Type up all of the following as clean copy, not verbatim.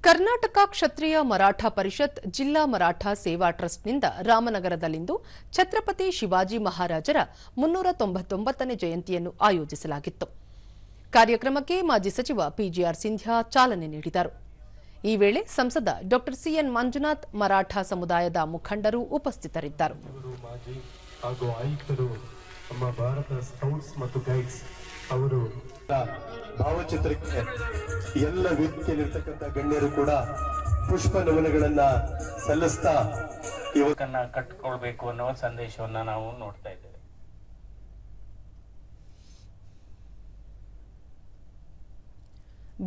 ಕರ್ನಾಟಕ ಕ್ಷತ್ರಿಯ ಮರಾಠ ಪರಿಷತ್ ಜಿಲ್ಲಾ ಮರಾಠ ಸೇವಾ ಟ್ರಸ್ಟ್ನಿಂದ ರಾಮನಗರದಲ್ಲಿಂದು ಛತ್ರಪತಿ ಶಿವಾಜಿ ಮಹಾರಾಜರ 399ನೇ ಜಯಂತಿಯನ್ನು ಆಯೋಜಿಸಲಾಗಿತ್ತು. ಕಾರ್ಯಕ್ರಮಕ್ಕೆ ಮಾಜಿ ಸಚಿವ ಪಿಜಿಆರ್ ಸಿಂಧ್ಯಾ ಚಾಲನೆ ನೀಡಿದರು. ಈ ವೇಳೆ ಸಂಸದ ಡಾ ಸಿಎನ್ ಮಂಜುನಾಥ್, ಮರಾಠ ಸಮುದಾಯದ ಮುಖಂಡರು ಉಪಸ್ಥಿತರಿದ್ದರು. ಅವರು ಭಾವಚಿತ್ರಕ್ಕೆ ಎಲ್ಲ ವೇದಿಕೆಯಲ್ಲಿರ್ತಕ್ಕಂಥ ಗಣ್ಯರು ಕೂಡ ಪುಷ್ಪ ನಮನಗಳನ್ನ ಸಲ್ಲಿಸ್ತಾ ಯುವಕನ್ನ ಕಟ್ಟಿಕೊಳ್ಬೇಕು ಅನ್ನೋ ಸಂದೇಶವನ್ನ ನಾವು ನೋಡ್ತಾ ಇದ್ದೇವೆ.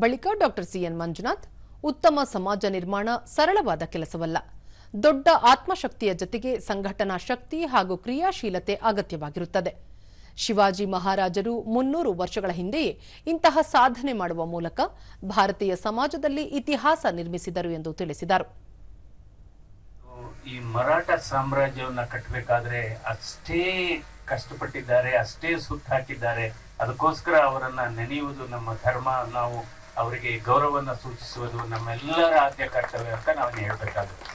ಬಳಿಕ ಡಾ ಸಿಎನ್ ಮಂಜುನಾಥ್, ಉತ್ತಮ ಸಮಾಜ ನಿರ್ಮಾಣ ಸರಳವಾದ ಕೆಲಸವಲ್ಲ, ದೊಡ್ಡ ಆತ್ಮಶಕ್ತಿಯ ಜೊತೆಗೆ ಸಂಘಟನಾ ಶಕ್ತಿ ಹಾಗೂ ಕ್ರಿಯಾಶೀಲತೆ ಅಗತ್ಯವಾಗಿರುತ್ತದೆ. ಶಿವಾಜಿ ಮಹಾರಾಜರು 300 ವರ್ಷಗಳ ಹಿಂದೆಯೇ ಇಂತಹ ಸಾಧನೆ ಮಾಡುವ ಮೂಲಕ ಭಾರತೀಯ ಸಮಾಜದಲ್ಲಿ ಇತಿಹಾಸ ನಿರ್ಮಿಸಿದರು ಎಂದು ತಿಳಿಸಿದರು. ಈ ಮರಾಠ ಸಾಮ್ರಾಜ್ಯವನ್ನ ಕಟ್ಟಬೇಕಾದ್ರೆ ಅಷ್ಟೇ ಕಷ್ಟಪಟ್ಟಿದ್ದಾರೆ, ಅಷ್ಟೇ ಸುತ್ತ ಹಾಕಿದ್ದಾರೆ. ಅದಕ್ಕೋಸ್ಕರ ಅವರನ್ನ ನೆನೆಯುವುದು ನಮ್ಮ ಧರ್ಮ. ನಾವು ಅವರಿಗೆ ಗೌರವವನ್ನು ಸೂಚಿಸುವುದು ನಮ್ಮೆಲ್ಲರ ಆದ್ಯ ಕರ್ತವ್ಯ ಅಂತ ನಾವು ಹೇಳಬೇಕಾಗುತ್ತೆ.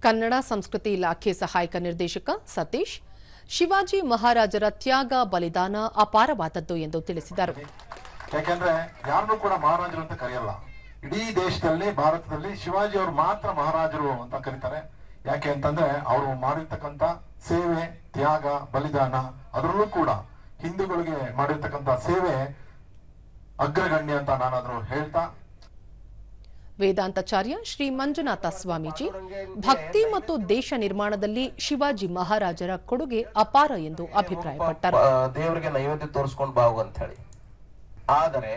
ಕನ್ನಡ ಸಂಸ್ಕೃತಿ ಇಲಾಖೆ ಸಹಾಯಕ ನಿರ್ದೇಶಕ ಸತೀಶ್, ಶಿವಾಜಿ ಮಹಾರಾಜರ ತ್ಯಾಗ ಬಲಿದಾನ ಅಪಾರವಾದದ್ದು ಎಂದು ತಿಳಿಸಿದರು. ಯಾಕೆಂದ್ರೆ ಯಾರನ್ನೂ ಕೂಡ ಮಹಾರಾಜರು ಅಂತ ಕರೆಯಲ್ಲ. ಇಡೀ ದೇಶದಲ್ಲಿ, ಭಾರತದಲ್ಲಿ ಶಿವಾಜಿ ಅವರು ಮಾತ್ರ ಮಹಾರಾಜರು ಅಂತ ಕರೀತಾರೆ. ಯಾಕೆ ಅಂತಂದ್ರೆ ಅವರು ಮಾಡಿರ್ತಕ್ಕಂಥ ಸೇವೆ, ತ್ಯಾಗ, ಬಲಿದಾನ, ಅದರಲ್ಲೂ ಕೂಡ ಹಿಂದೂಗಳಿಗೆ ಮಾಡಿರ್ತಕ್ಕಂಥ ಸೇವೆ ಅಗ್ರಗಣ್ಯ ಅಂತ ನಾನಾದ್ರೂ ಹೇಳ್ತಾ, ವೇದಾಂತಾಚಾರ್ಯ ಶ್ರೀ ಮಂಜುನಾಥ ಸ್ವಾಮೀಜಿ, ಭಕ್ತಿ ಮತ್ತು ದೇಶ ನಿರ್ಮಾಣದಲ್ಲಿ ಶಿವಾಜಿ ಮಹಾರಾಜರ ಕೊಡುಗೆ ಅಪಾರ ಎಂದು ಅಭಿಪ್ರಾಯಪಟ್ಟರು. ದೇವರಿಗೆ ನೈವೇದ್ಯ ತೋರಿಸ್ಕೊಂಡು ಬಾವು ಅಂತ ಹೇಳಿ, ಆದರೆ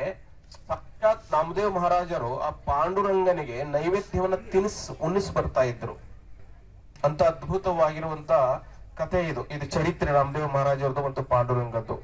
ಸಾಕ್ಷಾತ್ ನಾಮದೇವ್ ಮಹಾರಾಜರು ಆ ಪಾಂಡುರಂಗನಿಗೆ ನೈವೇದ್ಯವನ್ನ ಉಣ್ಣಿಸಿ ಬರ್ತಾ ಇದ್ರು ಅಂತ ಅದ್ಭುತವಾಗಿರುವಂತ ಕಥೆ ಇದು. ಇದು ಚರಿತ್ರೆ ನಾಮದೇವ್ ಮಹಾರಾಜರದು ಮತ್ತು ಪಾಂಡುರಂಗದ್ದು.